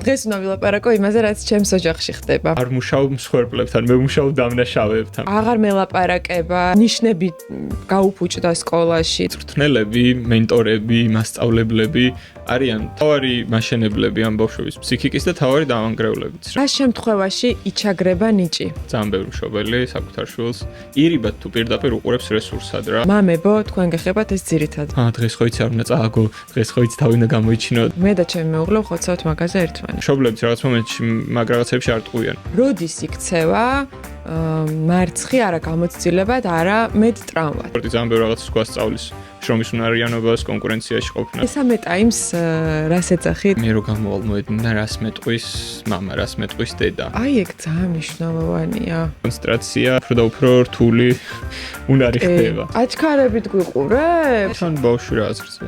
დღეს უნდა ვილაპარაკო იმაზე, რაც ჩემს ოჯახში ხდება. არ მუშაობ მსხვერპლებთან, მე მუშაობ დამნაშავეებთან. აღარ მელაპარაკება, ნიშნები გაუფუჭდა სკოლაში. მწვრთნელები, მენტორები, მასწავლებლები არიან თავარი მაშენებლები ამ ბავშვების ფსიქიკის და თავარი დამანგრევლებიც. რა შემთხვევაში იჩაგრება ნიჭი? ძალიან ბევრი მშობელი საკუთარ შვილს ირიბად თუ პირდაპირ უყურებს რესურსად რა. მამებო, თქვენ გეხებათ ეს ძირითად. დღეს ხო იცი არ უნდა წააგო, დღეს ხო იცი თავი უნდა გამოიჩინო. მე და ჩემი მეუღლე ვხოცავთ მაგაზე ერთმანეთს. მშობლები რაღაც მომენტში მაგ რაღაცებში არ ტყუიან. როდის იქცევა მარცხი არა გამოცდილებად, არა მეტ ტრავმად. სპორტი ძალიან ბევრი რაღაც გვასწავლის. შრომის უნარიანობას, კონკურენციაში ყოფნა. მესამე ტაიმს რას ეძახით? მე რო გამოვალ მოედინა რას მეტყვის მამა, რას მეტყვის დედა. აი ეგ ძალიან მნიშვნელოვანია. კონცენტრაცია უფრო და უფრო რთული უნარი ხდება. აჩქარებით გვიყურებ? თან ბავშვი რა აზრზე.